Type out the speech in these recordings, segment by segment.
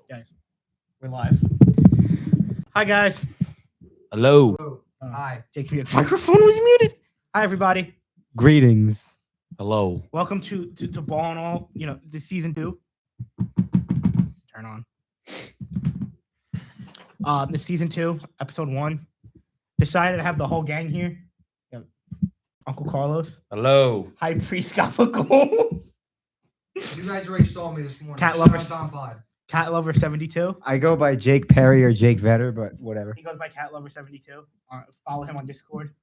Guys, we're live. Hi, guys. Hello. Hi. Jake's microphone was muted. Hi, everybody. Greetings. Hello. Welcome to Ball and All. This season 2. Turn on. This season 2, episode 1. Decided to have the whole gang here. Uncle Carlos, Hello. High Priest Gabagool, You guys already saw me this morning. Cat Shout lovers. out Don Pod. Cat Lover 72. I go by Jake Perry or Jake Vetter, but whatever. He goes by Cat Lover 72. Follow him on Discord.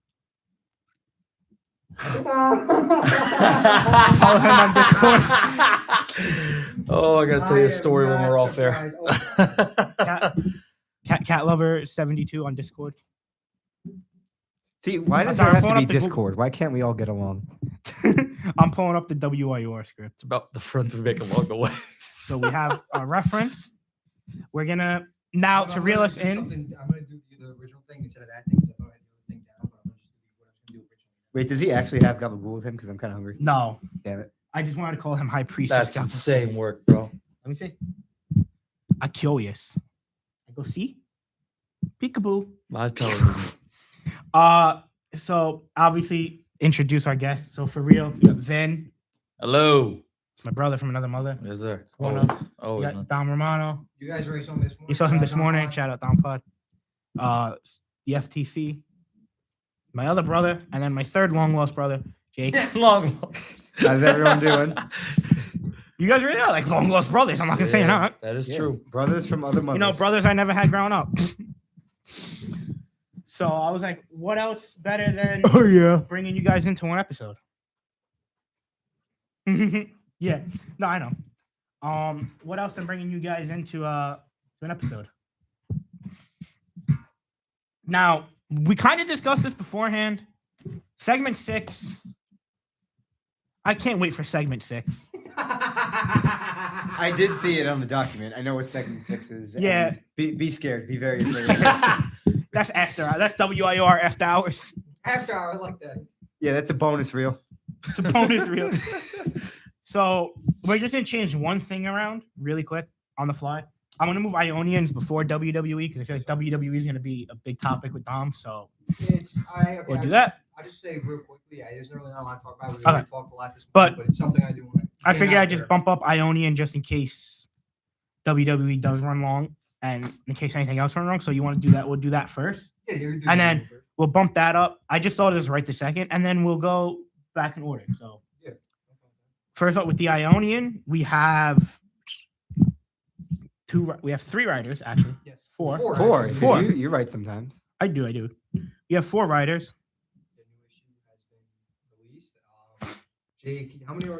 Follow him on Discord. Oh, I gotta tell you a story when we're off there. Cat Lover 72 on Discord. See, why does sorry, there I'm have to pulling be up the Discord? Why can't we all get along? I'm pulling up the WIUR script. It's about the front we make a walk away. So we have a reference. We're gonna now to reel us in. I'm gonna do the original thing instead of that thing. I thought I had the other thing down, but I'm gonna just do what I was gonna do originally. Wait, does he actually have Gabagool with him? Because I'm kind of hungry. No, Damn it. I just wanted to call him High Priest. That's insane work, bro. Let me see. I'm curious. I go see. Peekaboo. My television. So obviously introduce our guests. So for real, we got Vin. Hello. It's my brother from another mother. Is there? One Always. of- We Always, got man. Dom Romano. You guys already saw me this morning. You saw him Shout out this Don morning. Pod. Shout out Dom Pod. The FTC. My other brother, and then my third long lost brother, Jake. Long. How's everyone doing? You guys really are like long lost brothers. I'm not gonna say you're not. That is Yeah, true. Brothers from other mothers. Brothers I never had growing up. So I was like, what else better than Oh, yeah. bringing you guys into one episode? Yeah, no, I know. What else than bringing you guys into to an episode? Now, we kind of discussed this beforehand. Segment 6. I can't wait for segment 6. I did see it on the document. I know what segment 6 is. Yeah. And Be scared. Be very afraid. That's after. That's WIR after hours. After hour, I like that. Yeah, that's a bonus reel. It's a bonus reel. So we're just gonna change one thing around really quick on the fly. I'm gonna move Ionians before WWE because I feel like WWE is gonna be a big topic with Dom. So we'll do that. I just say real quickly. There's really not a lot to talk about. We Okay. already talked a lot this But- morning, but it's something I do want to. I figure I just bump up Ionian just in case WWE does run long and in case anything else run wrong. So you want to do that? We'll do that first. Yeah, you do and that then- first. We'll bump that up. I just thought of this right this second, and then we'll go back in order. So Yeah. first up with the Ionian, we have We have 3 riders actually. Yes. Four. Four. actually. Four. You right sometimes. I do. We have 4 riders. The new issue has been released. Jake, how many are?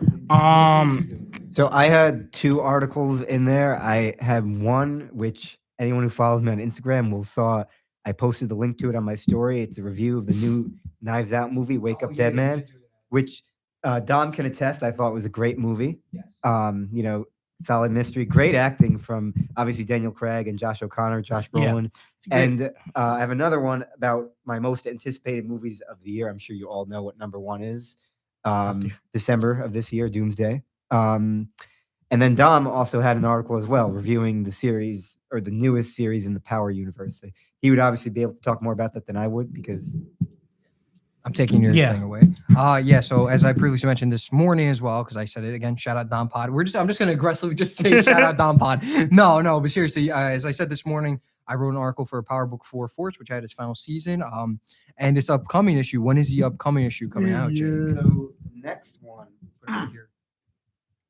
So I had 2 articles in there. I have one, which anyone who follows me on Instagram will saw. I posted the link to it on my story. It's a review of the new Knives Out movie, Wake Up Dead Man, which Dom can attest. I thought was a great movie. Yes. Solid mystery, great acting from obviously Daniel Craig and Josh O'Connor, Josh Yeah. Brolin. It's great. And I have another one about my most anticipated movies of the year. I'm sure you all know what number 1 is. December of this year, Doomsday. And then Dom also had an article as well reviewing the series or the newest series in the Power universe. So he would obviously be able to talk more about that than I would because I'm taking your Yeah. thing away. So as I previously mentioned this morning as well, because I said it again, shout out Don Pod. I'm just gonna aggressively just say shout out Don Pod. No, but seriously, as I said this morning, I wrote an article for Power Book 4 Force, which had its final season. And this upcoming issue, when is the upcoming issue coming out, Jake? So the next one. Put it right here.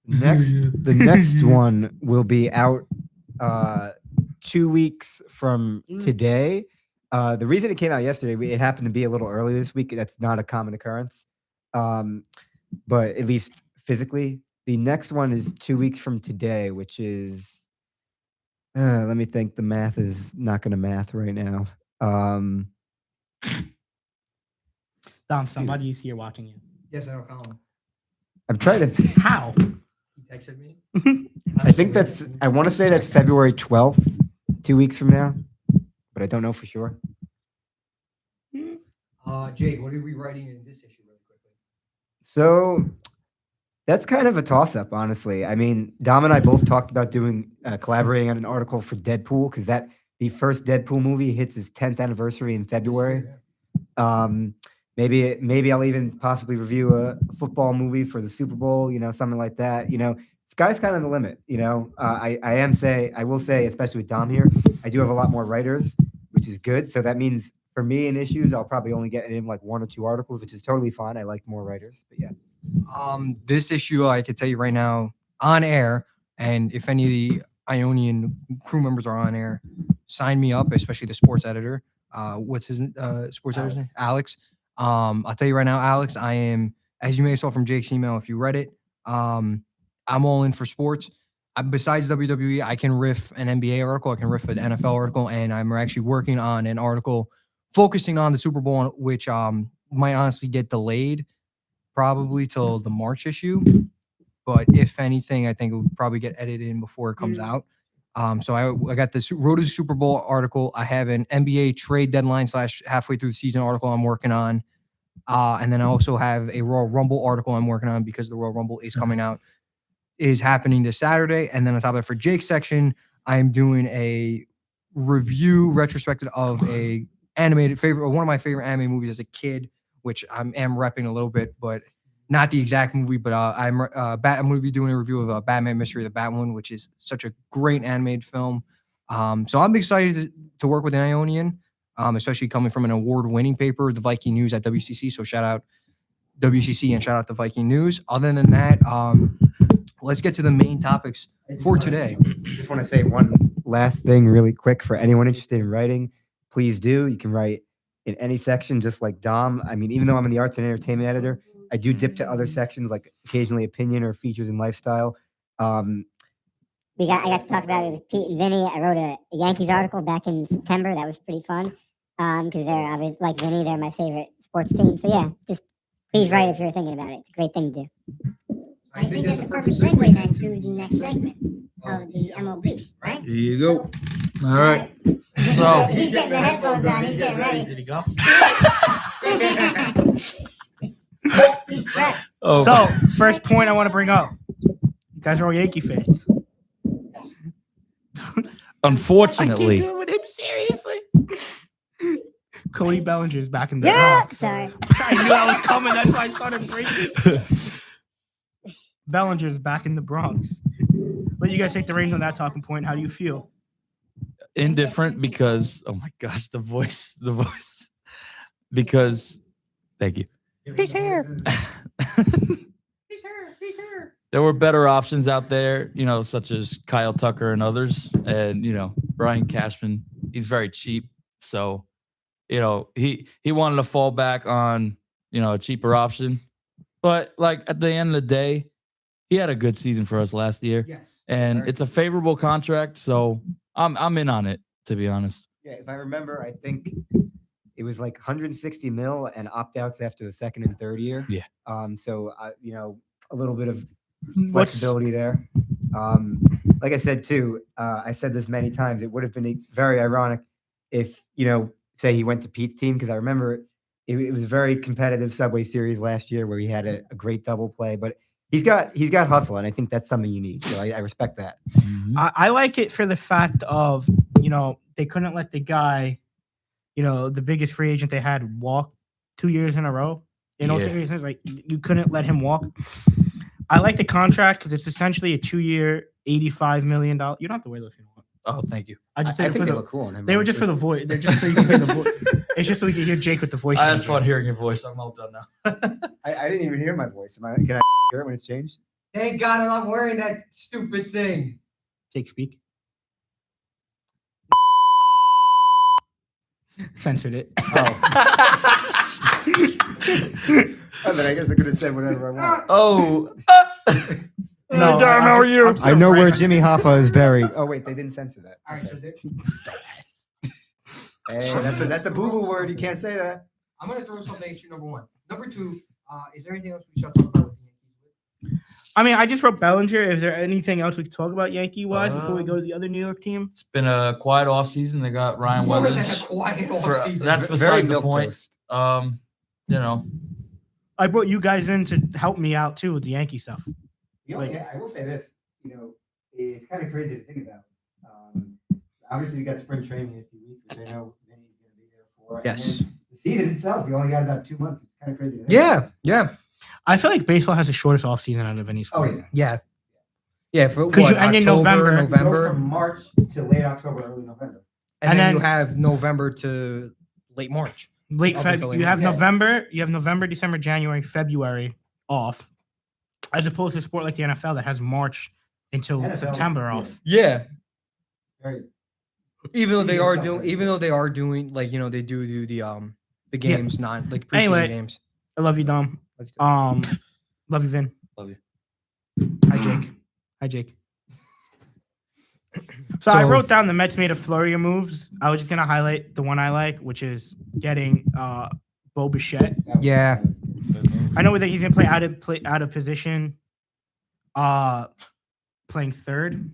The next one will be out 2 weeks from today. The reason it came out yesterday, it happened to be a little early this week. That's not a common occurrence. But at least physically, the next one is 2 weeks from today, which is let me think. The math is not going to math right now. Dom, somebody's here watching you. Yes, I know Colin. I'm trying to How? He texted me. I think I want to say that's February 12th, 2 weeks from now, but I don't know for sure. Jake, what are we writing in this issue really quickly? So That's kind of a toss-up, honestly. I mean, Dom and I both talked about doing collaborating on an article for Deadpool because the first Deadpool movie hits its 10th anniversary in February. Maybe I'll even possibly review a football movie for the Super Bowl, something like that. Sky's kind of the limit. I will say, especially with Dom here, I do have a lot more writers, which is good. So that means for me in issues, I'll probably only get in like 1 or 2 articles, which is totally fine. I like more writers, but yeah. This issue, I could tell you right now, on air, and if any of the Ionian crew members are on air, sign me up, especially the sports editor. What's his sports editor's name? Alex. I'll tell you right now, Alex, I am, as you may have saw from Jake's email, if you read it, I'm all in for sports. Besides WWE, I can riff an NBA article, I can riff an NFL article, and I'm actually working on an article focusing on the Super Bowl, which might honestly get delayed probably till the March issue. But if anything, I think it would probably get edited in before it comes out. So I got this Road to the Super Bowl article. I have an NBA trade deadline / halfway through the season article I'm working on. And then I also have a Royal Rumble article I'm working on because the Royal Rumble is coming out, is happening this Saturday. And then on top of that, for Jake's section, I'm doing a review retrospective of one of my favorite anime movies as a kid, which I am repping a little bit, but not the exact movie. But I'm going to be doing a review of Batman Mystery of the Batwoman, which is such a great animated film. So I'm excited to work with the Ionian, especially coming from an award-winning paper, the Viking News at WCC. So shout out WCC and shout out the Viking News. Other than that, let's get to the main topics for today. Just want to say one last thing really quick for anyone interested in writing. Please do. You can write in any section, just like Dom. I mean, even though I'm in the arts and entertainment editor, I do dip to other sections, like occasionally opinion or features and lifestyle. I got to talk about it with Pete and Vinny. I wrote a Yankees article back in September. That was pretty fun because I was like Vinny. They're my favorite sports team. So yeah, just please write if you're thinking about it. It's a great thing to do. I think that's a perfect segue then to the next segment of the MLB, right? Here you go. All right. So He's getting the headphones on. He's getting ready. Did he go? He's prepped. oh, So, first point I want to bring up. You guys are all Yankee fans. I unfortunately, can't do it with him seriously. Cody Bellinger's back in the Yeah. Bronx. Sorry. I knew I was coming. That's why I started breaking. Bellinger's back in the Bronx. Let you guys take the reins on that talking point. How do you feel? indifferent because oh my gosh, the voice. Because thank you. He's here. He's here. There were better options out there, such as Kyle Tucker and others. And, Brian Cashman, he's very cheap. So, he wanted to fall back on, a cheaper option. But like at the end of the day, he had a good season for us last year. Yes. And it's a favorable contract. So I'm in on it, to be honest. Yeah, if I remember, I think it was like 160 mil and opt-outs after the second and third year. Yeah. So, a little bit of What's flexibility there. Like I said too, I said this many times. It would have been very ironic if say he went to Pete's team, because I remember it was a very competitive Subway Series last year where he had a great double play. But he's got hustle, and I think that's something you need. So I respect that. I like it for the fact of, they couldn't let the guy, the biggest free agent they had walk 2 years in a row. In all Yeah. seriousness, like you couldn't let him walk. I like the contract because it's essentially a 2-year, $85 million. You don't have to wear those if you don't want. Oh, thank you. I just I said it think for they the, look cool on him. they were just for the voice. They're just so you can hear the voice. It's just so we can hear Jake with the voice. I had changer. fun hearing your voice. I'm all done now. I didn't even hear my voice. Can I hear it when it's changed? Thank God I'm not wearing that stupid thing. Jake, speak. Censored it. Oh, then I guess I could have said whatever I want. Oh. No, Darren, how are you? I know where Jimmy Hoffa is buried. Oh wait, they didn't censor that. All right, so Okay. there, Hey, that's a boo-boo word. You can't say that. I'm gonna throw something at you. Number one. Number two. Is there anything else we should talk about with the Yankees? I mean, I just wrote Bellinger. Is there anything else we could talk about Yankee-wise before we go to the other New York team? It's been a quiet off season. They got Ryan More than Weathers. a quiet for- offseason. that's Very besides the point. milquetoast. I brought you guys in to help me out too with the Yankee stuff. I will say this. It's kind of crazy to think about. Obviously, we got spring training in a few weeks, which I know Vinny's going to be there for. and Yes. then the season itself, we only got about 2 months. It's kind of crazy. To think Yeah, about. yeah, I feel like baseball has the shortest off season out of any Oh sport. yeah. yeah. For 'Cause you what, end in October, November. It goes November, from March to late October, early November. and and then you then- have November to late March. Late Up Feb. until You late have March. November, December, January, February off, as opposed to a sport like the NFL that has March until NFL 's, September yeah. off. Yeah, Very. even though they Season are itself, doing, right? even though they are doing, like, the the games, not like preseason Anyway. games. I love you, Dom. Love you, Vin. Love you. Hi, Jake. Hi, Jake. So I So- wrote down the Mets made a flurry of moves. I was just gonna highlight the one I like, which is getting Bo Bichette. That was- Yeah. that was- I know that he's gonna play out of position, playing third,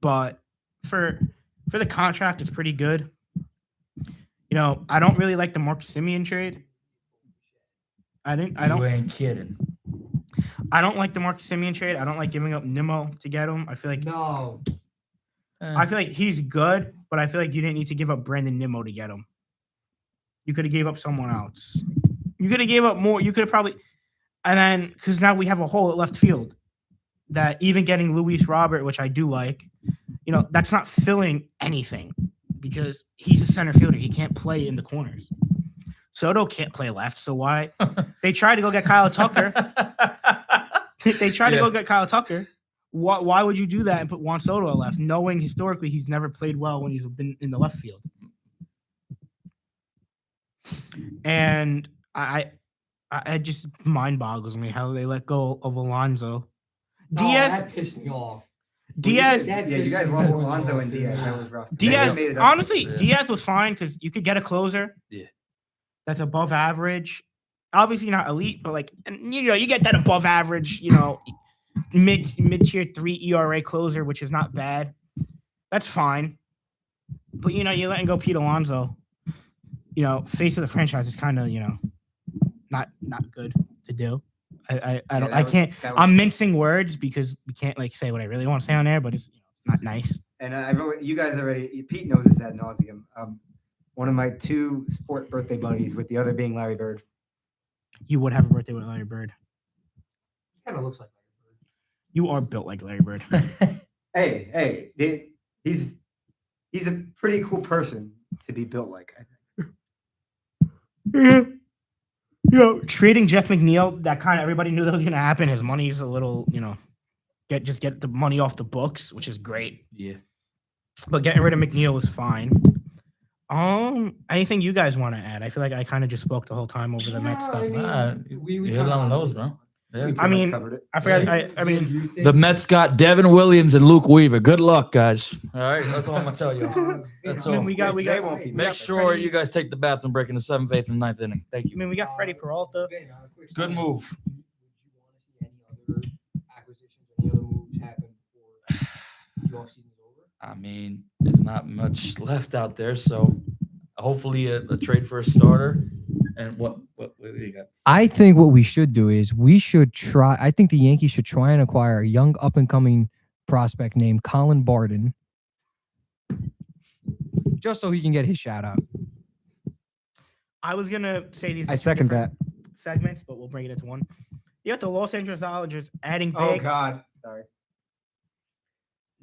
but for the contract, it's pretty good. I don't really like the Marcus Simeon trade. I You ain't kidding. don't like the Marcus Simeon trade. I don't like giving up Nimmo to get him. I feel like No, he's good, but I feel like you didn't need to give up Brandon Nimmo to get him. You could have gave up someone else. You could have gave up more. You could have probably, and then because now we have a hole at left field that even getting Luis Robert, which I do like, that's not filling anything because he's a center fielder. He can't play in the corners. Soto can't play left, so why? They tried to go get Kyle Tucker. They tried to Yeah. go get Kyle Tucker. Why would you do that and put Juan Soto at left, knowing historically he's never played well when he's been in the left field? And I just mind boggles me how they let go of Alonso. Diaz, pissed me off. Diaz, that Yeah, you pissed guys me lost more than Alonso all and of Diaz. them. That was rough. Diaz. They made it up. Honestly, Yeah. Diaz was fine because you could get a closer. Yeah. That's above average. Obviously not elite, but you get that above average, mid tier 3 ERA closer, which is not bad. That's fine. But you're letting go Pete Alonso. Face of the franchise is kind of not good to do. I don't. I can't. I'm mincing words because we can't say what I really want to say on air, but it's not nice. And you guys already. Pete knows this ad nauseum. One of my 2 sport birthday buddies, with the other being Larry Bird. You would have a birthday with Larry Bird. Kind of looks like. You are built like Larry Bird. Hey, he's a pretty cool person to be built like. I think. Trading Jeff McNeil, that kind of everybody knew that was going to happen. His money's a little, get the money off the books, which is great. Yeah. But getting rid of McNeil was fine. Anything you guys want to add? I feel like I kind of just spoke the whole time over the Mets stuff. We You hit on those, bro. Yeah. We I pretty much mean, covered it. I forgot. I mean, The Mets got Devin Williams and Luke Weaver. Good luck, guys. All right, that's all I'm gonna tell you. That's I mean, all. we got. They won't be we Make got sure Freddie- you guys take the bathroom break in the 7th, 8th, and 9th inning. Thank I you. mean, we got Freddie Peralta. Good move. Would you want to see any other acquisitions, any other moves happen before the offseason's over? I mean, there's not much left out there, so hopefully a trade for a starter. And what do you got? I think what we should do is we should try. I think the Yankees should try and acquire a young up and coming prospect named Colin Barden, just so he can get his shout out. I was gonna say these. I are two second different that. segments, but we'll bring it into one. You got the Los Angeles Dodgers adding Oh big God. Sorry.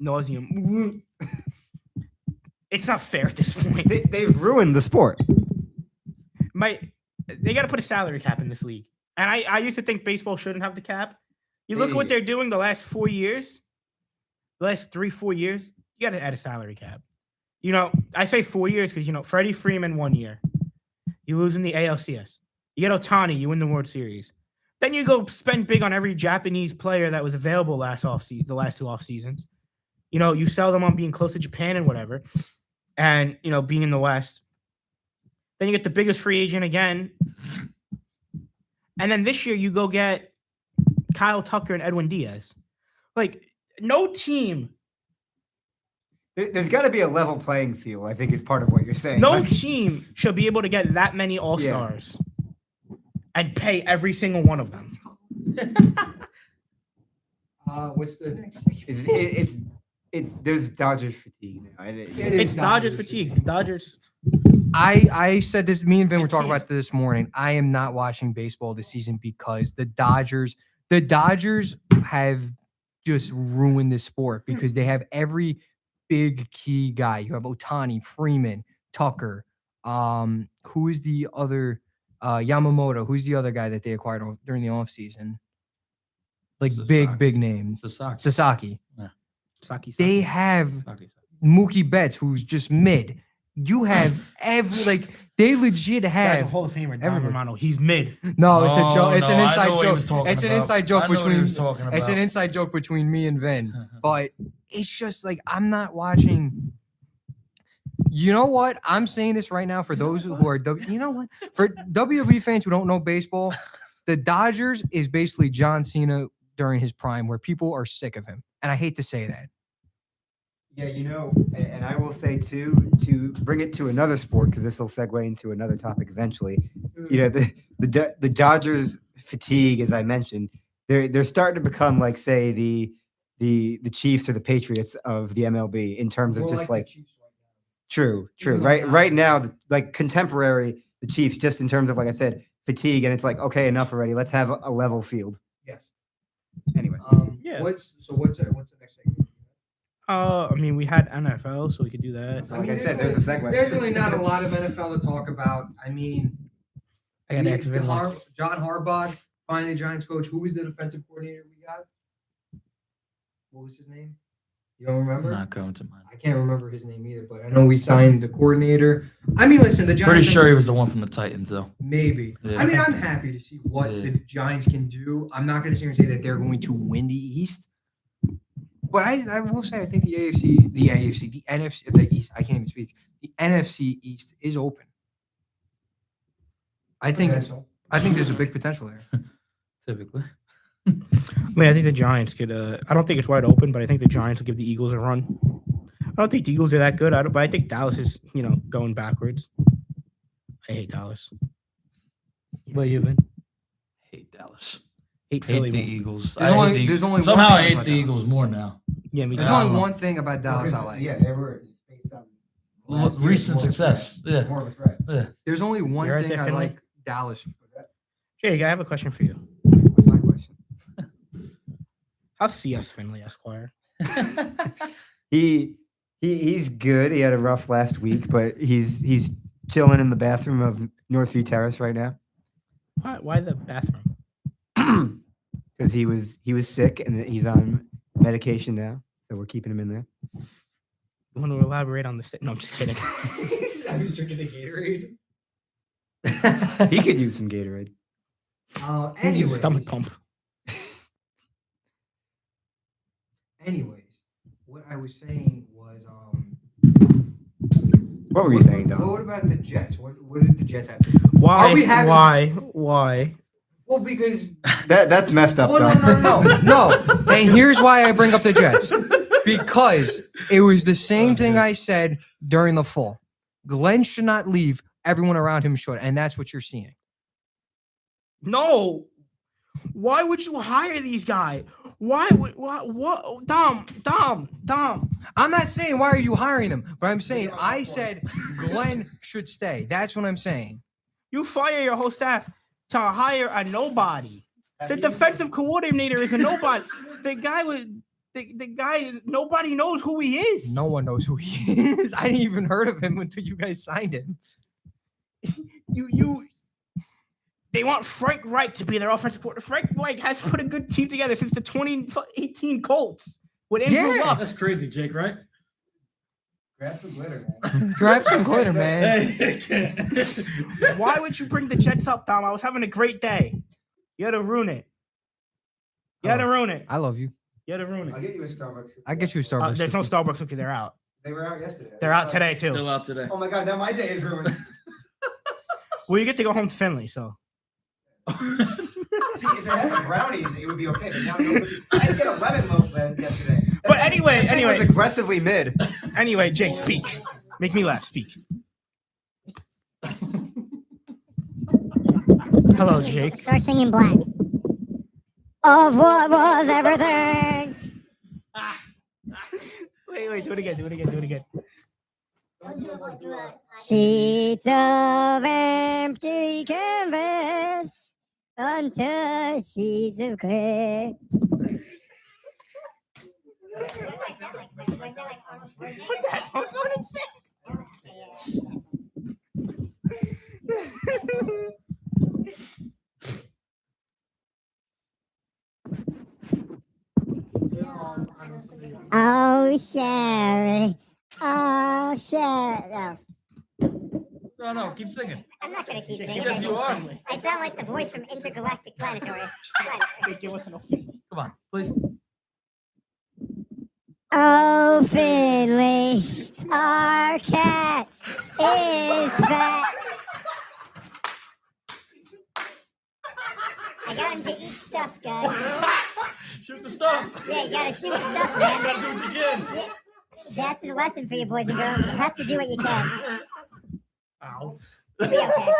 nauseum. It's not fair at this point. They've ruined the sport. They got to put a salary cap in this league. And I used to think baseball shouldn't have the cap. You look at what Hey. they're doing the last 4 years, the last 3-4 years, you got to add a salary cap. I say 4 years because, Freddie Freeman 1 year. You lose in the ALCS. You get Ohtani, you win the World Series. Then you go spend big on every Japanese player that was available the last 2 off seasons. You sell them on being close to Japan and whatever. And, being in the West. Then you get the biggest free agent again. And then this year you go get Kyle Tucker and Edwin Diaz. No team, There's got to be a level playing field. I think is part of what you're saying. no Like, team should be able to get that many all-stars and pay every single one of them. What's the next? It's there's Dodgers fatigue now. It's Dodgers fatigue. The Dodgers. I said this. Me and Vin were talking about this morning. I am not watching baseball this season because the Dodgers have just ruined the sport because they have every big key guy. You have Otani, Freeman, Tucker. Who is the other? Yamamoto. Who's the other guy that they acquired during the offseason? Like big names. Sasaki. Saki. They have Mookie Betts, who's just mid. You have they legit Guy's a have. Hall of Famer. Don everybody. Romano. He's mid. No, it's a joke. It's no, an I know inside what he joke. was talking It's an about. inside joke I know what he between. was talking It's an about. inside joke between me and Vin. But it's just like I'm not watching. You know what? I'm saying this right now for those who are. You know what? For WWE fans who don't know baseball, the Dodgers is basically John Cena during his prime, where people are sick of him, and I hate to say that. Yeah, and I will say too, to bring it to another sport, because this will segue into another topic eventually. The Dodgers fatigue, as I mentioned, they're starting to become like, say, the Chiefs or the Patriots of the MLB in terms of just like true. Right now, like contemporary, the Chiefs, just in terms of, like I said, fatigue, and it's like, okay, enough already. Let's have a level field. Yes. Anyway, Yeah. What's the next segment? I mean, we had NFL, so we could do that. So like I said, there's a segue. There's really not a lot of NFL to talk about. I mean, I got X Vin. John Harbaugh, finally Giants coach. Who was the defensive coordinator we got? What was his name? You don't remember? Not coming to mind. I can't remember his name either, but I know we signed the coordinator. I mean, listen, the Giants. Pretty sure he was the one from the Titans, though. Maybe. Yeah. I mean, I'm happy to see what Yeah. the Giants can do. I'm not going to sit here and say that they're going to win the East. But I will say I think the NFC, the East, I can't even speak. The NFC East is open. I think there's a big potential there. Typically. I mean, I think the Giants could. I don't think it's wide open, but I think the Giants will give the Eagles a run. I don't think the Eagles are that good. But I think Dallas is, going backwards. I hate Dallas. What you been? Hate Dallas. Hate Hate Philly. the more. Eagles. There's I hate only- the there's Eagles. only one Somehow I thing hate about the Dallas. Eagles more now. Yeah, me. There's too. only one thing about Dallas I like. Yeah, they were based on last year, Recent more of a success. threat. Yeah. More of a threat. Yeah. There's only one You're right thing there, I Finley. like Dallas. Jake, I have a question for you. What's my question? How's CS Finley Esquire? He's good. He had a rough last week, but he's chilling in the bathroom of Northview Terrace right now Why the bathroom? because he was sick and he's on medication now, so we're keeping him in there. You want to elaborate on this? No, I'm just kidding. I was drinking the Gatorade. He could use some Gatorade. Anyways, Stomach pump. Anyways, what I was saying was, What were you saying, Dom? What about the Jets? What did the Jets have? Why? Are we having- Why? Well, because That's messed up. well, Dom. no. And here's why I bring up the Jets. Because it was the same thing I said during the fall. Glenn should not leave. Everyone around him should, and that's what you're seeing. No. Why would you hire these guys? Why? What? Dom. I'm not saying why are you hiring them, but I'm saying I said Glenn should stay. That's what I'm saying. You fire your whole staff to hire a nobody. The defensive coordinator is a nobody. The guy nobody knows who he is. No one knows who he is. I didn't even heard of him until you guys signed him. They want Frank Reich to be their offensive coordinator. Frank Reich has put a good team together since the 2018 Colts with Andrew Yeah. Luck. That's crazy, Jake, right? Grab some glitter, man. Grab some glitter, man. Why would you bring the Jets up, Dom? I was having a great day. You had to ruin it. You had to ruin it. I love you. You had to ruin I'll it. get you a Starbucks. I get you a Starbucks. There's no Starbucks cookie. They're out. They were out yesterday. They're out today too. Still out today. Oh my god, now my day is ruined. Well, you get to go home to Finley, so. See, if they had some brownies, it would be okay. But now nobody. I didn't get a lemon loaf yesterday. But anyway, That thing was aggressively mid. Anyway, Jake, speak. Make me laugh. Speak. Hello, Jake. Start singing Black. Of what was everything. Wait, do it again. Sheets of empty canvas, untouched sheets of clay. Put that headphones on and sing. Oh, Sherry. Oh, Sherry. No, No, keep singing. I'm not going to keep singing. Yes, you are. I sound like the voice from Intergalactic Planetary. Jake, give us an Finley. Come on, please. Oh, Finley, our cat is fat. I got him to eat stuff, guys. Shoot the stuff. Yeah, you gotta shoot stuff, You man. gotta do what you can. That's the lesson for you boys and girls. You have to do what you can. Ow. You'll be okay.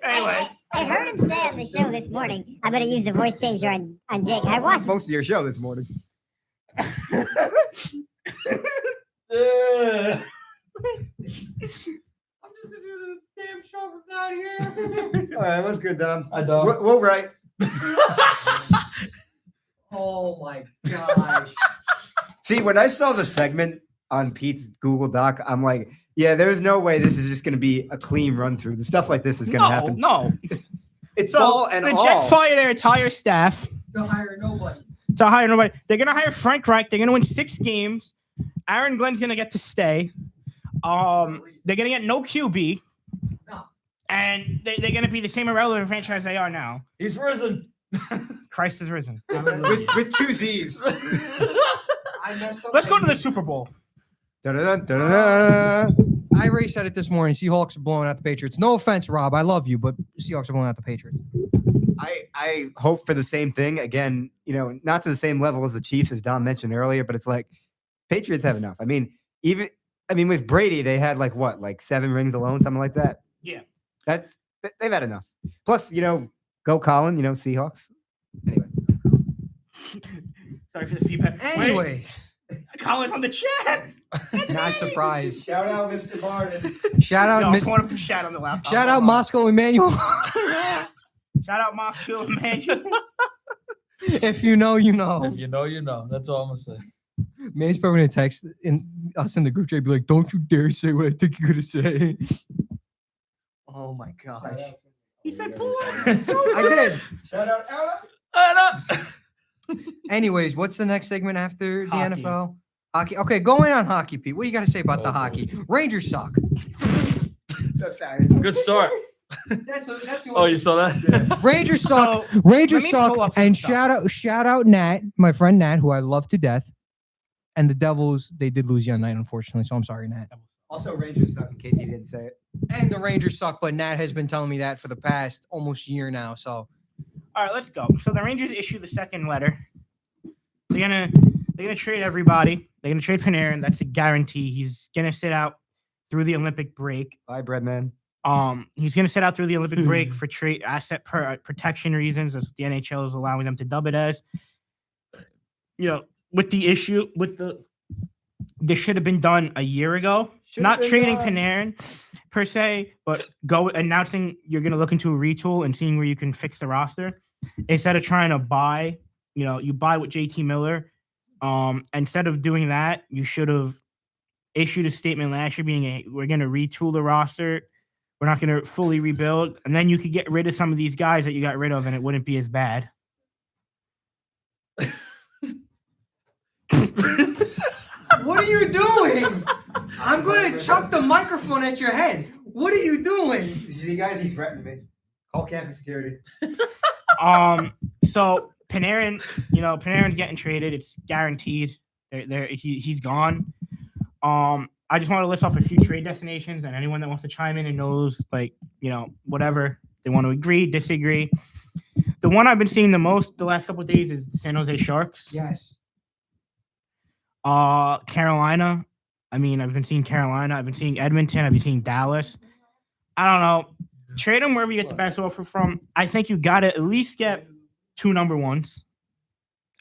Anyway, I heard him say on the show this morning, I'm gonna use the voice changer on Jake. I watched Most of your show this morning. I'm just gonna do this damn show from down here. All right, what's good, Dom? I don't. We'll write. Oh my gosh. See, when I saw the segment on Pete's Google Doc, I'm like, yeah, there's no way this is just going to be a clean run through. The stuff like this is going to happen. No. It's So all and the all. Jets fire their entire staff To hire nobody. to hire nobody. They're gonna hire Frank Reich. They're gonna win 6 games. Aaron Glenn's gonna get to stay. They're gonna get no QB. No. And they're gonna be the same irrelevant franchise they are now. He's risen. Christ is risen. with 2 Z's. I messed up. Let's go to the Super Bowl. Da-da-da, da-da-da. I already said it this morning. Seahawks are blowing out the Patriots. No offense, Rob. I love you, but Seahawks are blowing out the Patriots. I hope for the same thing. Again, not to the same level as the Chiefs, as Dom mentioned earlier, but it's like Patriots have enough. I mean, with Brady, they had like 7 rings alone, something like that. Yeah. They've had enough. Plus, go Colin, Seahawks. Anyway. Sorry for the feedback. Wait, Anyways, Colin's on the chat. not surprised. Shout out Mr. Barden. Shout out, No, Miss. I'm going up to chat on the laptop. Shout out Moscow Emmanuel. Shout out Moscow, Emmanuel. If you know, you know. If you know, you know. That's all I'm gonna say. Man's probably gonna text us in the group chat, be like, "Don't you dare say what I think you're gonna say." Oh my gosh, He said, "Pull I did. Shout out Ella. Anyways, what's the next segment after the Hockey. NFL? Hockey. Okay, go in on hockey, Pete. What do you got to say about the Oh, boy. hockey? Rangers suck. Good start. That's the Oh, you saw that? Rangers suck. So, Rangers let me pull suck. up some And stuff. shout out Nat, my friend Nat, who I love to death. And the Devils, they did lose the other night, unfortunately. So I'm sorry, Nat. Also, Rangers suck, in case you didn't say it. And the Rangers suck, but Nat has been telling me that for the past almost year now. So All right, let's go. So the Rangers issue the second letter. They're gonna trade everybody. They're gonna trade Panarin. That's a guarantee. He's gonna sit out through the Olympic break. Bye, Breadman. He's gonna sit out through the Olympic break for trade asset protection reasons, as the NHL is allowing them to dub it as. With the issue this should have been done a year ago. Not trading Panarin per se, but go announcing you're gonna look into a retool and seeing where you can fix the roster instead of trying to buy. You buy with JT Miller. Instead of doing that, you should have issued a statement last year being we're going to retool the roster. We're not going to fully rebuild. And then you could get rid of some of these guys that you got rid of and it wouldn't be as bad. what are you doing? I'm gonna chuck the microphone at your head. What are you doing? See, guys, he threatened me. Call campus security. So Panarin, Panarin's getting traded. It's guaranteed. He's gone. I just want to list off a few trade destinations, and anyone that wants to chime in and knows, whatever they want to agree, disagree. The one I've been seeing the most the last couple of days is the San Jose Sharks. Yes. Carolina. I've been seeing Carolina. I've been seeing Edmonton. I've been seeing Dallas. I don't know. Trade him wherever you get the best offer from. I think you got to at least get 2 number ones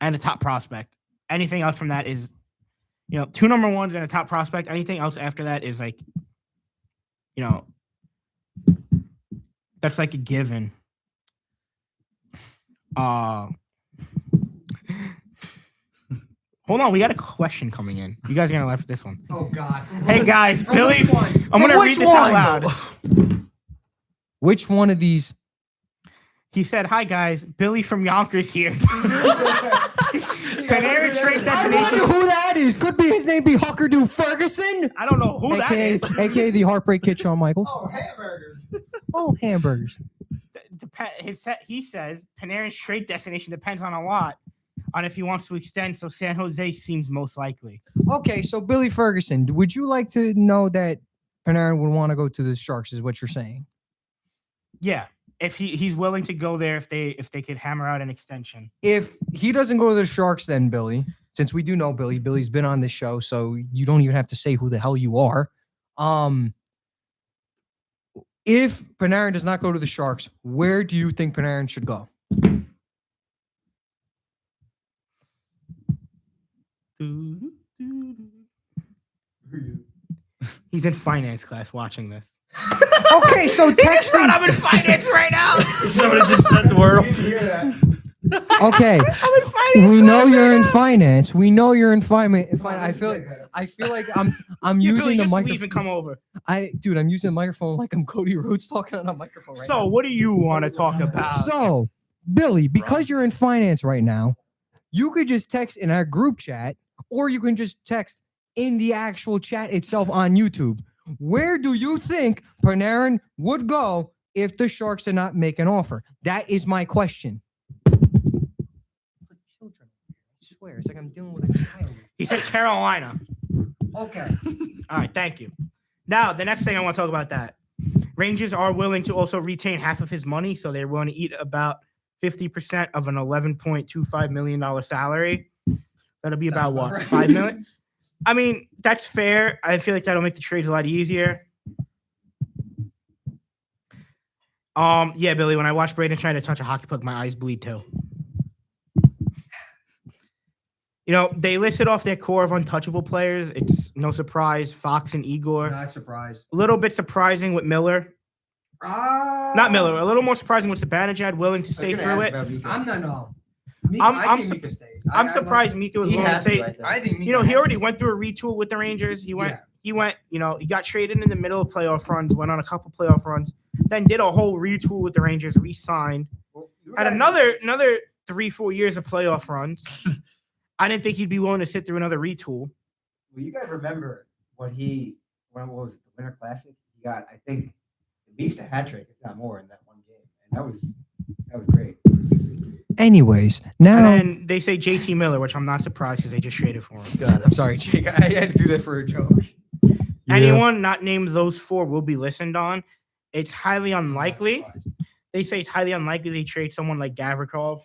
and a top prospect. Anything else from that is, 2 number ones and a top prospect. Anything else after that is like, that's like a given. Hold on, we got a question coming in. You guys are gonna laugh at this one. Oh God. Hey guys, From Billy, which one? I'm gonna From read which this out one? loud. Which one of these? He said, "Hi guys, Billy from Yonkers here." Panarin trade I wonder destination. who that is. Could be his name be Huckerdoo Ferguson, I don't know who that aka, is. aka the Heartbreak Kid Shawn Michaels. hamburgers. Oh, hamburgers. He says Panarin's trade destination depends on a lot on if he wants to extend. So San Jose seems most likely. Okay, so Billy Ferguson, would you like to know that Panarin would want to go to the Sharks? Is what you're saying? Yeah, if he's willing to go there, if they could hammer out an extension. If he doesn't go to the Sharks, then Billy, since we do know Billy, Billy's been on this show, so you don't even have to say who the hell you are. If Panarin does not go to the Sharks, where do you think Panarin should go? He's in finance class watching this. Okay, so texting. I'm in finance right now. Somebody just sent the word. Okay, I'm in finance. we know class you're right in now. finance. We know you're in finance. I feel like I'm You using Billy, the just leave microphone. and come over. Dude, I'm using the microphone like I'm Cody Rhodes talking on a microphone right So, now. what do you want to talk about? So, Billy, because you're in finance right now, you could just text in our group chat, or you can just text in the actual chat itself on YouTube. Where do you think Panarin would go if the Sharks did not make an offer? That is my question. It's like children. I swear, it's like I'm dealing with a child. He said Carolina. Okay. All right, thank you. Now, the next thing I want to talk about that. Rangers are willing to also retain half of his money, so they're willing to eat about 50% of an $11.25 million salary. That'll be about what, $5 million? I mean, that's fair. I feel like that'll make the trades a lot easier. Yeah, Billy, when I watch Braden trying to touch a hockey puck, my eyes bleed too. They listed off their core of untouchable players. It's no surprise, Fox and Igor. Not surprised. A little bit surprising with Miller. Not Miller. A little more surprising with Zibanejad willing to stay through it. I'm not no. I'm think su- Mika stays. I'm surprised Mika was willing to stay. I think He already went through a retool with the Rangers. He went, he got traded in the middle of playoff runs, went on a couple playoff runs, then did a whole retool with the Rangers, re-signed, had another 3-4 years of playoff runs. I didn't think he'd be willing to sit through another retool. Well, you guys remember what was it, the Winter Classic? He got, I think, at least a hat trick, if not more, in that one game, and that was great. Anyways, And now then they say JT Miller, which I'm not surprised because they just traded for him. God, I'm sorry, Jake. I had to do that for a joke. Anyone not named those 4 will be listened on. It's highly unlikely. They say it's highly unlikely they trade someone like Gavrikov,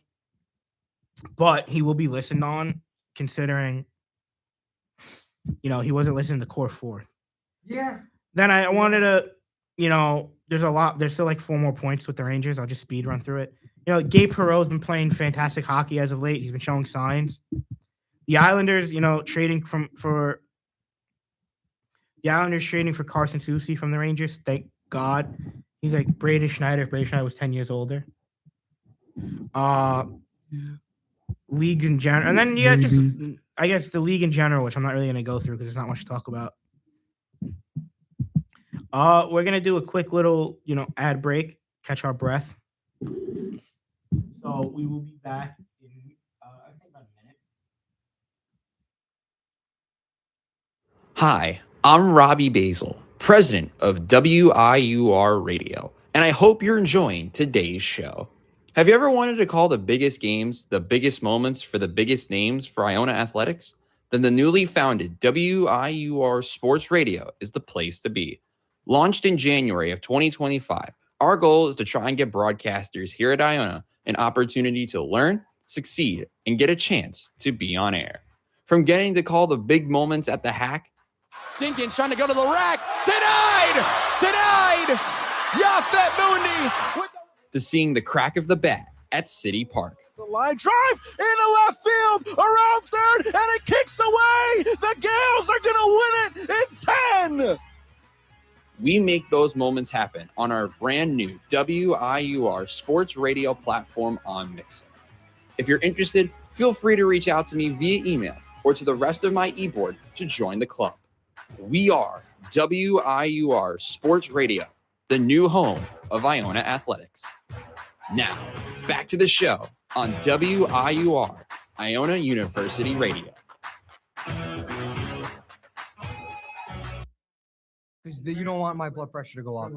but he will be listened on considering, he wasn't listening to core 4. Yeah. Then I wanted to, there's still like 4 more points with the Rangers. I'll just speed run through it. Gabe Perreault's been playing fantastic hockey as of late. He's been showing signs. The Islanders, trading for Carson Soucy from the Rangers. Thank God. He's like Braden Schneider. If Braden Schneider was 10 years older. Leagues in general. And then you got I guess the league in general, which I'm not really going to go through because there's not much to talk about. We're going to do a quick little, ad break, catch our breath. So we will be back in, I think about a minute. Hi, I'm Robbie Basil, president of WIUR Radio, and I hope you're enjoying today's show. Have you ever wanted to call the biggest games, the biggest moments for the biggest names for Iona Athletics? Then the newly founded WIUR Sports Radio is the place to be. Launched in January of 2025, our goal is to try and get broadcasters here at Iona an opportunity to learn, succeed, and get a chance to be on air. From getting to call the big moments at the Hack, Dinkins trying to go to the rack. Denied! Yeah, Fat Mooney. to seeing the crack of the bat at City Park. The line drive into left field, around third, and it kicks away. The Gales are going to win it in 10. We make those moments happen on our brand new WIUR sports radio platform on Mixer. If you're interested, feel free to reach out to me via email or to the rest of my e-board to join the club. We are WIUR Sports Radio, the new home of Iona Athletics. Now, back to the show on WIUR, Iona University Radio. Because you don't want my blood pressure to go up.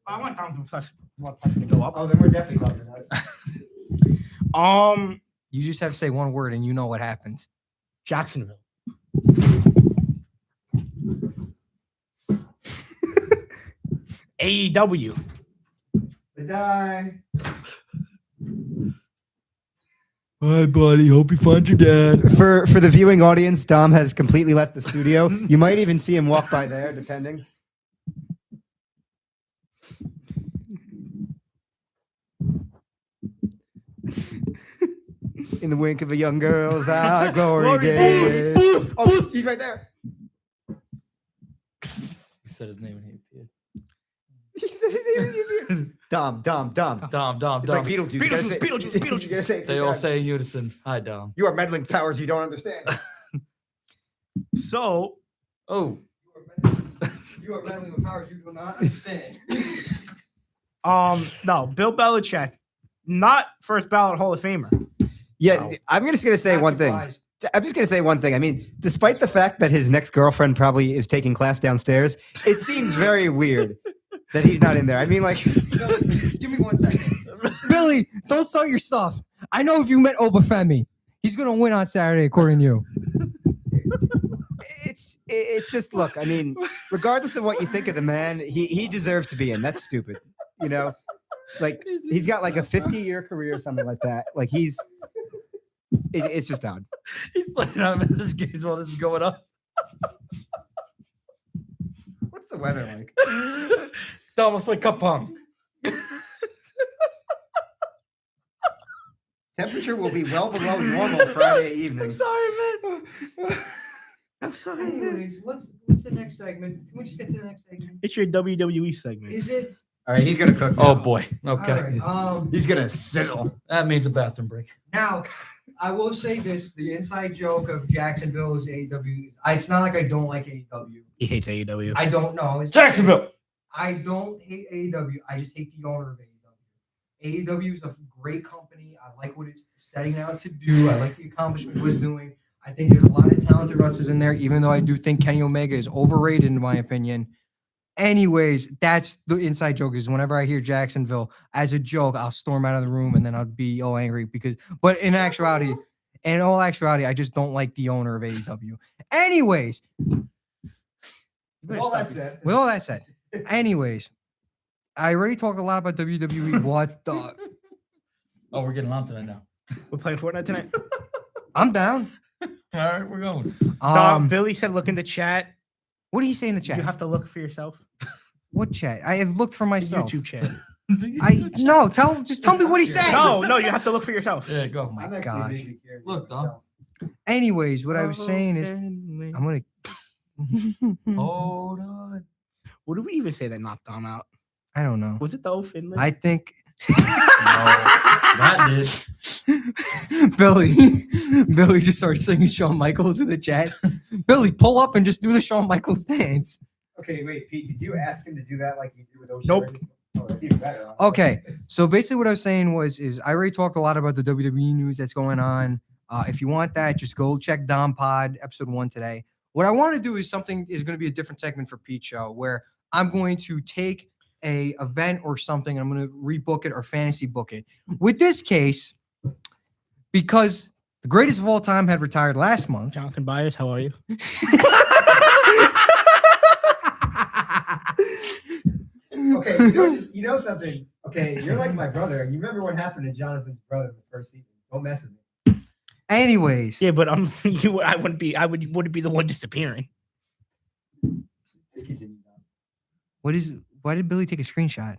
I want Dom's blood pressure to go up. Oh, then we're definitely talking about it. You just have to say one word and you know what happens. Jacksonville. AEW. Die. Hi, buddy. Hope you find your dad. For the viewing audience, Dom has completely left the studio. You might even see him walk by there, depending. In the wink of a young girl's eye, glory days. Oh, he's right there. He said his name and he appeared. He said his name. Dom. Dom. It's like Beetlejuice. You gotta say- Beetlejuice. you gotta say it They three all times. say in unison, "Hi, Dom." You are meddling powers you don't understand. So, Oh, You are meddling with powers you do not understand. no, Bill Belichick, not first ballot Hall of Famer. Yeah, I'm just gonna say one thing. I'm just gonna say one thing. I mean, despite the fact that his next girlfriend probably is taking class downstairs, it seems very weird that he's not in there. I mean, like, Give me 1 second. Billy, don't start your stuff. I know if you met Obafemi, he's gonna win on Saturday, according to you. it's just look. I mean, regardless of what you think of the man, he deserves to be in. That's stupid. You know, like he's got like a 50-year career or something like that. Like it's just odd. he's playing out Men's games while this is going on. What's the weather like? Dom, let's play cup pong. Temperature will be well below normal Friday evening. Sorry, man. I'm sorry, man. Anyways, what's the next segment? Can we just get to the next segment? It's your WWE segment. Is it? All right, he's gonna cook. Oh now. boy. Okay. All right. He's gonna sizzle. That means a bathroom break. Now, I will say this: the inside joke of Jacksonville is AEW. It's not like I don't like AEW. He hates AEW. I don't know. It's Jacksonville. I don't hate AEW. I just hate the owner of AEW. AEW is a great company. I like what it's setting out to do. I like the accomplishment it was doing. I think there's a lot of talented wrestlers in there, even though I do think Kenny Omega is overrated, in my opinion. Anyways, that's the inside joke is whenever I hear Jacksonville as a joke, I'll storm out of the room and then I'll be all angry but in all actuality, I just don't like the owner of AEW. Anyways, With all that said, with all that said, anyways, I already talked a lot about WWE. What the? Oh, we're getting on to that now. We're playing Fortnite tonight. I'm down. All right, we're going. Billy said, "Look in the chat. What do you say in the chat? You have to look for yourself." What chat? I have looked for The myself. YouTube chat. Just tell me what he said. No, you have to look for yourself. Yeah, go. Oh my I'm actually gosh. maybe curious Look, Dom. myself. Anyways, what I was saying is, I'm I'm gonna. Hold on. What did we even say that knocked Dom out? I don't know. Was it the old Finland? I think That did. Billy just started singing Shawn Michaels in the chat. Billy, pull up and just do the Shawn Michaels dance. Okay, wait, Pete. Did you ask him to do that like you did with those? Nope. Oh, that's even better. Huh? Okay, so basically what I was saying is I already talked a lot about the WWE news that's going on. If you want that, just go check Dom Pod episode 1 today. What I want to do is going to be a different segment for Pete Show where I'm going to take a event or something. I'm going to rebook it or fantasy book it. With this case, because the greatest of all time had retired last month. Jonathan Byers, how are you? Okay, you know something. Okay, you're like my brother. You remember what happened to Jonathan's brother in the first season? Don't mess with me. Anyways, Yeah, but I wouldn't be the one disappearing. Just continue. Dom. what is Why did Billy take a screenshot?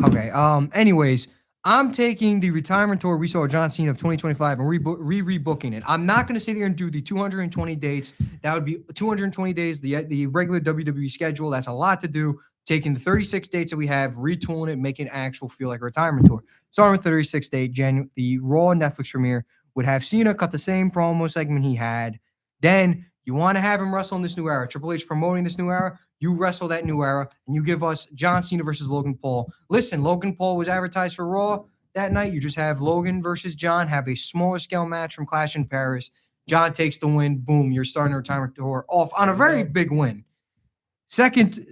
Okay. Anyways, I'm taking the retirement tour we saw at John Cena of 2025 and rebooking it. I'm not going to sit here and do the 220 dates. That would be 220 days, the regular WWE schedule. That's a lot to do. Taking the 36 dates that we have, retooling it, making it actual feel like a retirement tour. Starting with 36th date, the Raw Netflix premiere would have Cena cut the same promo segment he had. Then you want to have him wrestle in this new era. Triple H promoting this new era. You wrestle that new era, and you give us John Cena versus Logan Paul. Listen, Logan Paul was advertised for Raw that night. You just have Logan versus John, have a smaller scale match from Clash in Paris. John takes the win. Boom, you're starting a retirement tour off on a very big win. Second,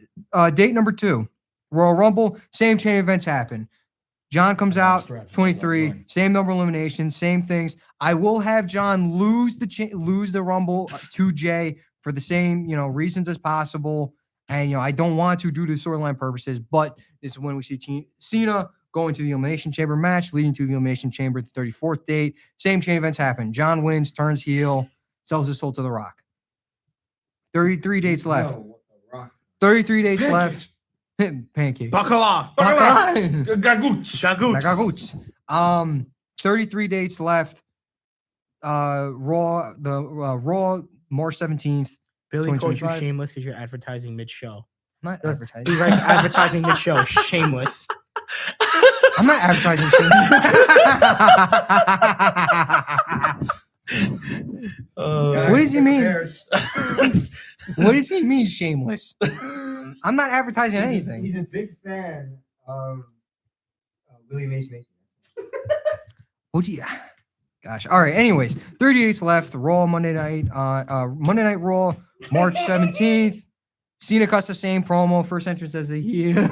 date number 2, Royal Rumble. Same chain events happen. John comes out, 23, same number of eliminations, same things. I will have John lose the Rumble to Jay for the same, reasons as possible. And, I don't want to due to storyline purposes, but this is when we see Cena going to the Elimination Chamber match, leading to the Elimination Chamber at the 34th date. Same chain events happen. John wins, turns heel, sells his soul to The Rock. 33 dates left. 33 dates left. Pancakes. Bacala. Gagoots. 33 dates left. Raw, Raw, March 17th. Billy calls you 2025. shameless because you're advertising mid-show. I'm not He advertising. writes advertising mid-show. Shameless. I'm not advertising. What does he mean? What does he mean, shameless? I'm not advertising anything. He's a big fan of William H. Mason. What do you? Gosh. All right. Anyways, 38 left. Raw Monday night. Monday Night Raw, March 17th. Cena cuts the same promo. First entrance as a heel.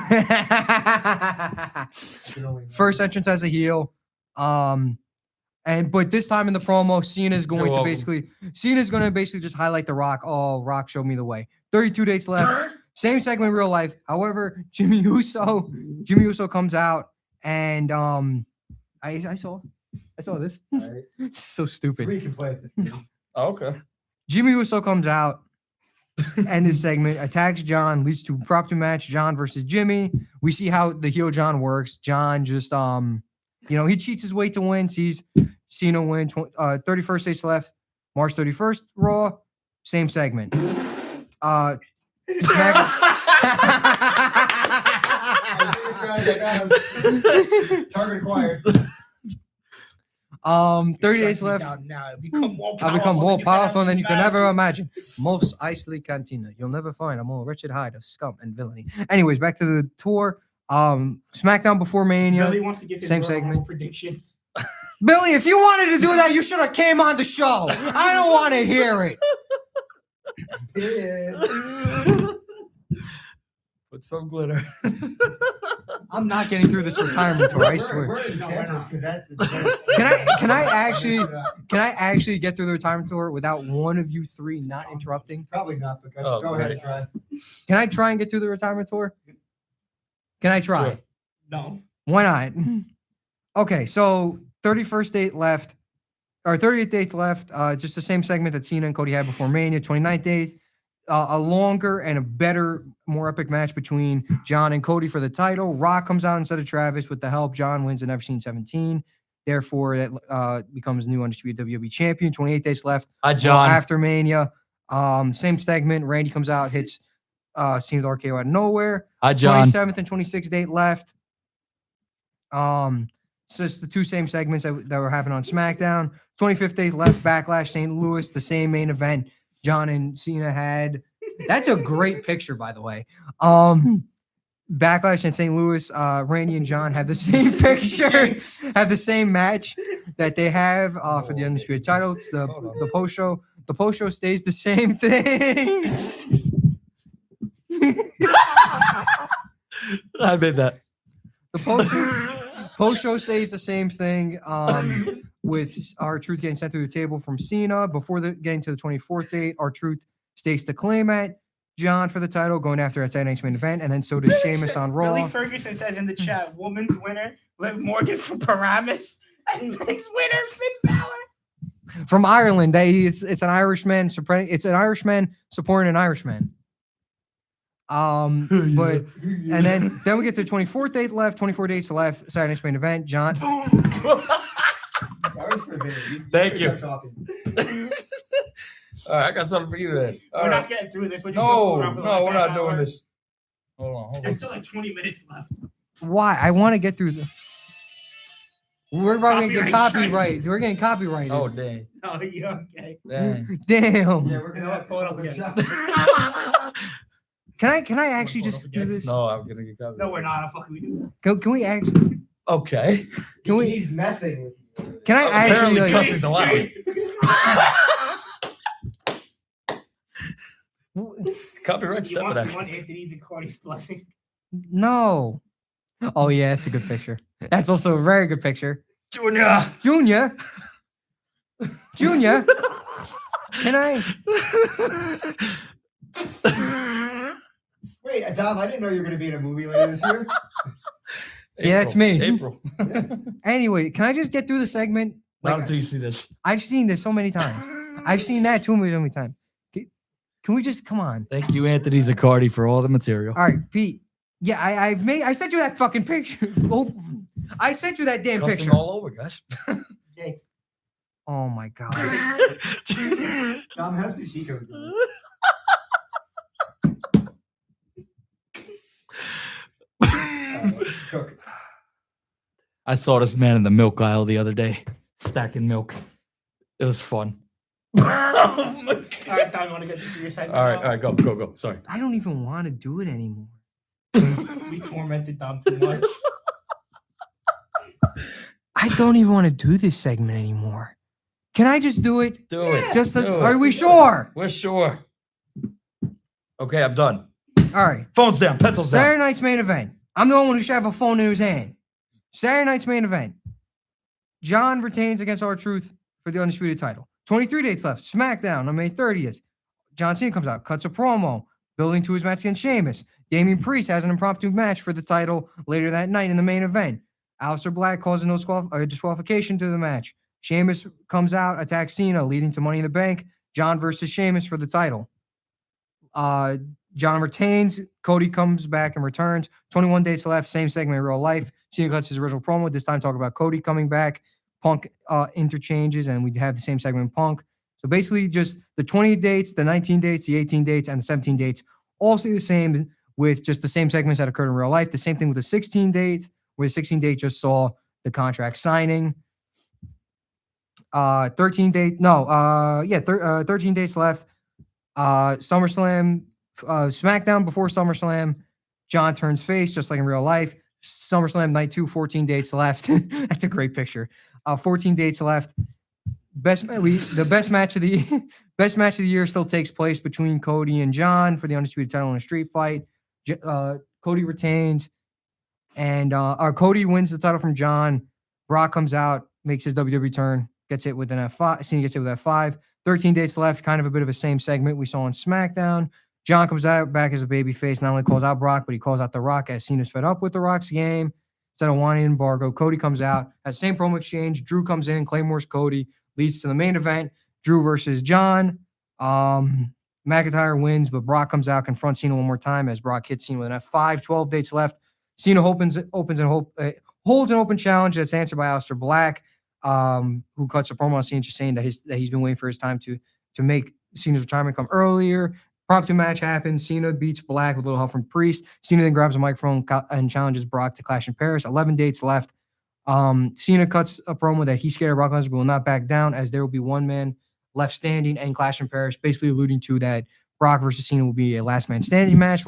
First entrance as a heel. But this time in the promo, Cena's going to basically just highlight The Rock. Oh, Rock showed me the way. 32 dates left. Same segment in real life. However, Jimmy Uso comes out and I saw this. Right. It's so stupid. We can play at this game. Oh, okay. Jimmy Uso comes out and this segment attacks John, leads to a proper match, John versus Jimmy. We see how the heel John works. John just he cheats his way to win, sees Cena win. 31st days left. March 31st, Raw, same segment. Target acquired. 30 days left. Now become more I'll become more powerful than you can ever imagine. Most Isley Cantina. You'll never find a more wretched hide of scum and villainy. Anyways, back to the tour. SmackDown before Mania. Billy wants to give his Same Royal segment. Rumble predictions. Billy, if you wanted to do that, you should have came on the show. I don't want to hear it. Put some glitter. I'm not getting through this retirement tour. I swear. Can I actually get through the retirement tour without one of you three not interrupting? Probably not, but Oh, go ahead great. and try. Can I try and get through the retirement tour? Can I try? Sure. No. Why not? Okay, so 31st date left, or 30th date left. Just the same segment that Cena and Cody had before Mania. 29th date, a longer and a better, more epic match between John and Cody for the title. Rock comes out instead of Travis with the help. John wins at Never Seen 17. Therefore, that becomes new undisputed WWE champion. 28 days left. Hi, Raw John. after Mania. Same segment. Randy comes out, hits Cena with RKO out of nowhere. Hi, John. 27th and 26th date left. So it's the two same segments that were happening on SmackDown. 25th date left. Backlash, St. Louis, the same main event John and Cena had. That's a great picture, by the way. Backlash and St. Louis, Randy and John have the same picture, have the same match that they have for the undisputed title. It's the post show. The post show stays the same thing. I made that. The post show stays the same thing. With our truth getting sent through the table from Cena before getting to the 24th date. Our truth stakes the claim at John for the title, going after at tonight's main event, and then so does Sheamus on Raw. Billy Ferguson says in the chat, woman's winner, Liv Morgan from Paramus, and men's winner, Finn Balor. From Ireland. It's an Irishman. It's an Irishman supporting an Irishman. But and then we get the 24th date left, 24 dates left. Saturday night's main event. John. Thank you. All right, I got something for you then. All We're right. not getting through this. We're just gonna No, fool around for the no, last we're not half doing hour. this. Hold on. There's still like 20 minutes left. Why? I want to get through the. We're probably gonna get Copyright copyright. We're getting copyrighted. Oh, dang. Oh, yeah, okay. Dang. Damn. Yeah, we're gonna have Pull it up photos again. of Shaq. Can I actually pull it just up do again? this? No, I'm gonna get covered. No, we're not. Fuck, we do that. Can we actually? Okay. Can we? He's messing with you. Can I actually? Apparently Like, cussing's allowed. Copyright You step want, it you want actually. Anthony's and Courtney's blessing? no. Oh yeah, that's a good picture. That's also a very good picture. Junior. Junior. Junior. Can I? Wait, Dom, I didn't know you were gonna be in a movie later this year. Yeah, that's me. April. Anyway, can I just get through the segment? Not Like, until you see this. I've seen this so many times. I've seen that too many times. Can we just come on? Thank you, Anthony Zaccardi, for all the material. All right, Pete. Yeah, I sent you that fucking picture. Oh, I sent you that damn Cussing picture. all over, guys. Jake. Oh my god. Dom, how's the Chicos doing? Cook. I saw this man in the milk aisle the other day, stacking milk. It was fun. Oh my All right, Don, you want to get through your segment? All right, go. Sorry. I don't even want to do it anymore. We tormented Dom too much. I don't even want to do this segment anymore. Can I just do it? Do it. Just Do are it. we sure? We're sure. Okay, I'm done. All right. Phones down, pencils down. Saturday night's main event. I'm the only one who should have a phone in his hand. Saturday night's main event. John retains against R-Truth for the undisputed title. 23 dates left. SmackDown on May 30th. John Cena comes out, cuts a promo, building to his match against Sheamus. Damian Priest has an impromptu match for the title later that night in the main event. Aleister Black causes no disqualification to the match. Sheamus comes out, attacks Cena, leading to Money in the Bank. John versus Sheamus for the title. John retains. Cody comes back and returns. 21 dates left. Same segment in real life. Cena cuts his original promo. This time talking about Cody coming back. Punk interchanges, and we have the same segment in Punk. So basically just the 20 dates, the 19 dates, the 18 dates, and the 17 dates all stay the same with just the same segments that occurred in real life. The same thing with the 16 date, where the 16 date just saw the contract signing. 13 dates left. SummerSlam, SmackDown before SummerSlam, John turns face just like in real life. SummerSlam night 2, 14 dates left. That's a great picture. 14 dates left. The best match of the year still takes place between Cody and John for the undisputed title in a street fight. Cody retains, and Cody wins the title from John. Brock comes out, makes his WWE turn, gets it with an F5. Cena gets it with F5. 13 dates left, kind of a bit of a same segment we saw on SmackDown. John comes out back as a babyface, not only calls out Brock, but he calls out The Rock as Cena's fed up with The Rock's game. Instead of wanting an embargo, Cody comes out, has the same promo exchange. Drew comes in, Claymore's Cody, leads to the main event. Drew versus John. McIntyre wins, but Brock comes out, confronts Cena one more time as Brock hits Cena with an F5. 12 dates left. Cena holds an open challenge that's answered by Aleister Black, who cuts a promo on Cena, just saying that he's been waiting for his time to make Cena's retirement come earlier. Promptu match happens. Cena beats Black with a little help from Priest. Cena then grabs a microphone and challenges Brock to Clash in Paris. 11 dates left. Cena cuts a promo that he's scared of Brock Lesnar but will not back down, as there will be one man left standing and Clash in Paris, basically alluding to that Brock versus Cena will be a last man standing match.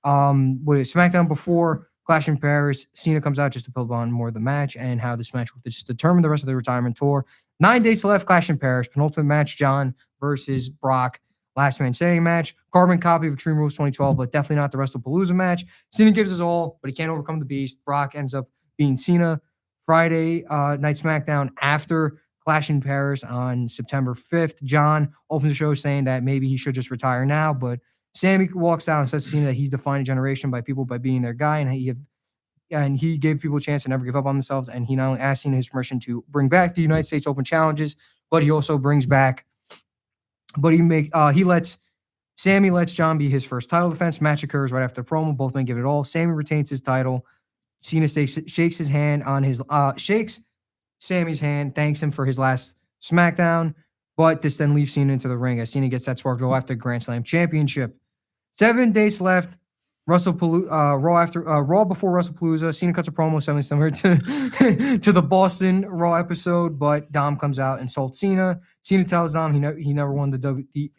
SmackDown before Clash in Paris, Cena comes out just to build on more of the match and how this match will just determine the rest of the retirement tour. 9 dates left, Clash in Paris. Penultimate match, John versus Brock. Last man standing match. Carbon copy of Extreme Rules 2012, but definitely not the WrestlePalooza match. Cena gives us all, but he can't overcome the beast. Brock ends up being Cena. Friday night SmackDown after Clash in Paris on September 5th. John opens the show saying that maybe he should just retire now, but Sammy walks out and says to Cena that he's defined a generation by being their guy, and he gave people a chance to never give up on themselves. And he not only asked Cena his permission to bring back the United States Open challenges, but he also brings back. But he lets Sammy lets John be his first title defense. Match occurs right after the promo. Both men give it all. Sammy retains his title. Cena shakes his hand on his shakes Sammy's hand, thanks him for his last SmackDown, but this then leaves Cena into the ring as Cena gets that spark glow after Grand Slam Championship. 7 days left. Raw before WrestlePalooza. Cena cuts a promo similar to the Boston Raw episode, but Dom comes out and insults Cena. Cena tells Dom he never won the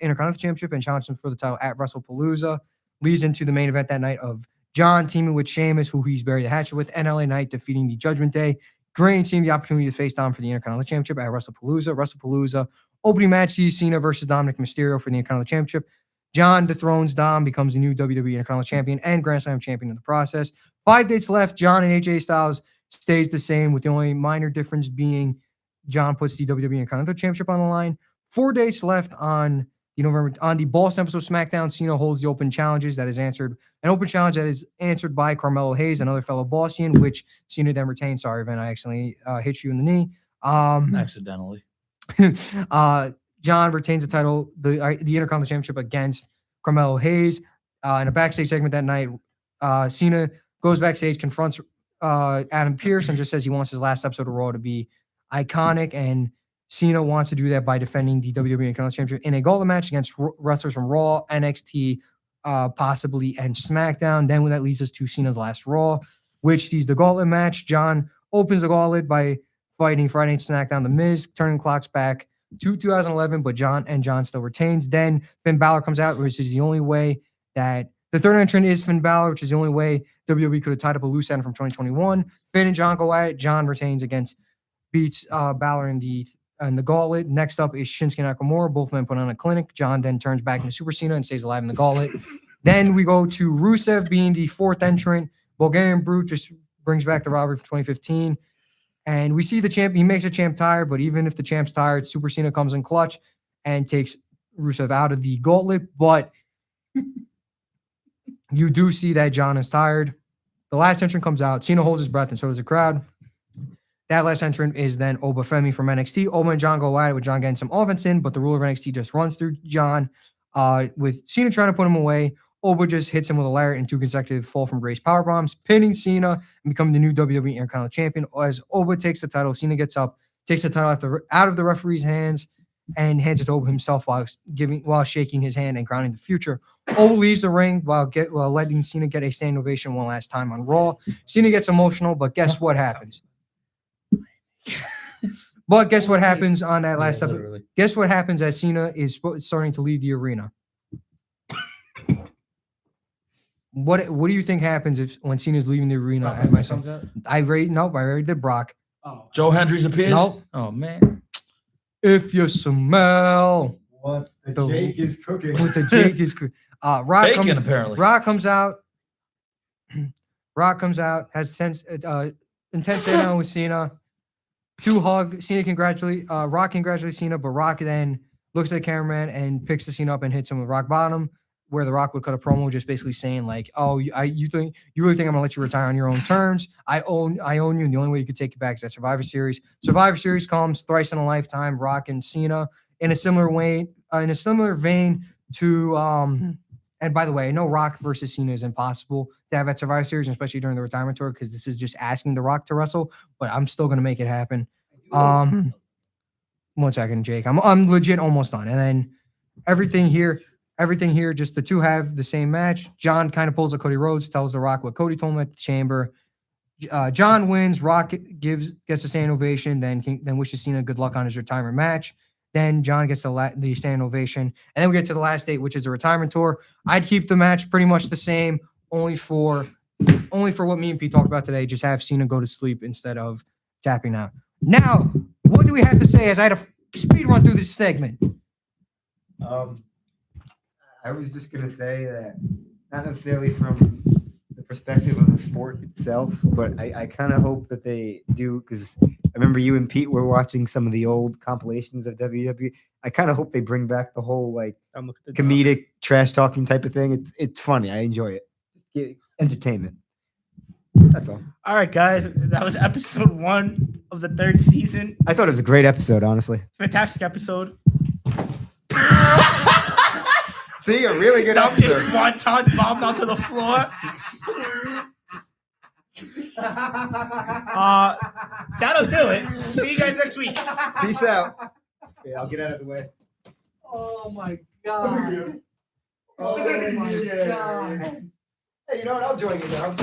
Intercontinental Championship and challenged him for the title at WrestlePalooza. Leads into the main event that night of John teaming with Sheamus, who he's buried the hatchet with, and LA Knight defeating the Judgment Day. Granting Cena the opportunity to face Dom for the Intercontinental Championship at WrestlePalooza. WrestlePalooza opening match sees Cena versus Dominic Mysterio for the Intercontinental Championship. John dethrones Dom, becomes the new WWE Intercontinental Champion and Grand Slam Champion in the process. 5 dates left. John and AJ Styles stays the same, with the only minor difference being John puts the WWE Intercontinental Championship on the line. 4 dates left on the Boston episode of SmackDown. Cena holds the open challenges that is answered. An open challenge that is answered by Carmelo Hayes, another fellow Boston, which Cena then retains. Sorry, Van, I accidentally hit you in the knee. Accidentally. John retains the title, the Intercontinental Championship against Carmelo Hayes. In a backstage segment that night, Cena goes backstage, confronts Adam Pearce, and just says he wants his last episode of Raw to be iconic. And Cena wants to do that by defending the WWE Intercontinental Championship in a gauntlet match against wrestlers from Raw, NXT, possibly, and SmackDown. Then when that leads us to Cena's last Raw, which sees the gauntlet match. John opens the gauntlet by fighting Friday Night SmackDown The Miz, turning clocks back to 2011, but John still retains. Then Finn Balor comes out, which is the only way that the third entrant is Finn Balor, which is the only way WWE could have tied up a loose end from 2021. Finn and John go at it. John retains beats Balor in the gauntlet. Next up is Shinsuke Nakamura. Both men put on a clinic. John then turns back into Super Cena and stays alive in the gauntlet. Then we go to Rusev being the fourth entrant. Bulgarian Brute just brings back the rivalry from 2015. And we see the champ, he makes the champ tired, but even if the champ's tired, Super Cena comes in clutch and takes Rusev out of the gauntlet. But you do see that John is tired. The last entrant comes out. Cena holds his breath, and so does the crowd. That last entrant is then Oba Femi from NXT. Oba and John go at it, with John getting some offense in, but the ruler of NXT just runs through John with Cena trying to put him away. Oba just hits him with a lariat and 2 consecutive fall from grace powerbombs, pinning Cena and becoming the new WWE Intercontinental Champion. As Oba takes the title, Cena gets up, takes the title out of the referee's hands, and hands it to Oba himself while shaking his hand and crowning the future. Oba leaves the ring while letting Cena get a standing ovation one last time on Raw. Cena gets emotional, but guess what happens? But guess what happens on that last episode? Literally. Guess what happens as Cena is starting to leave the arena? What do you think happens when Cena's leaving the arena at my son? I already did Brock. Oh, Joe Hendricks appears? Nope. Oh, man. If you smell What the The- Jake is cooking. what the Jake is Rock Bacon, apparently. Rock comes out. Rock comes out, has intense stand with Cena. 2 hug. Rock congratulates Cena, but Rock then looks at the cameraman and picks the Cena up and hits him with rock bottom, where the Rock would cut a promo just basically saying like, "Oh, you really think I'm gonna let you retire on your own terms? I own you, and the only way you could take it back is that Survivor Series." Survivor Series comes thrice in a lifetime. Rock and Cena in a similar vein to and by the way, I know Rock versus Cena is impossible to have at Survivor Series, especially during the retirement tour, because this is just asking The Rock to wrestle, but I'm still going to make it happen. 1 second, Jake. I'm legit almost done. And then everything here, just the two have the same match. John kind of pulls a Cody Rhodes, tells The Rock what Cody told him at the chamber. John wins. Rock gets a standing ovation, then wishes Cena good luck on his retirement match. Then John gets the standing ovation. And then we get to the last date, which is the retirement tour. I'd keep the match pretty much the same, only for what me and Pete talked about today. Just have Cena go to sleep instead of tapping out. Now, what do we have to say as I had to speed run through this segment? I was just gonna say that not necessarily from the perspective of the sport itself, but I kind of hope that they do, because I remember you and Pete were watching some of the old compilations of WWE. I kind of hope they bring back the whole like I'm looking at the dog. comedic trash talking type of thing. It's funny. I enjoy it. Just get entertainment. That's all. All right, guys, that was episode 1 of the 3rd season. I thought it was a great episode, honestly. Fantastic episode. See, a really good Dump his episode. swanton bombed onto the floor. That'll do it. See you guys next week. Peace out. Okay, I'll get out of the way. Oh my god. Oh my god. Hey, you know what? I'll join you, Dom.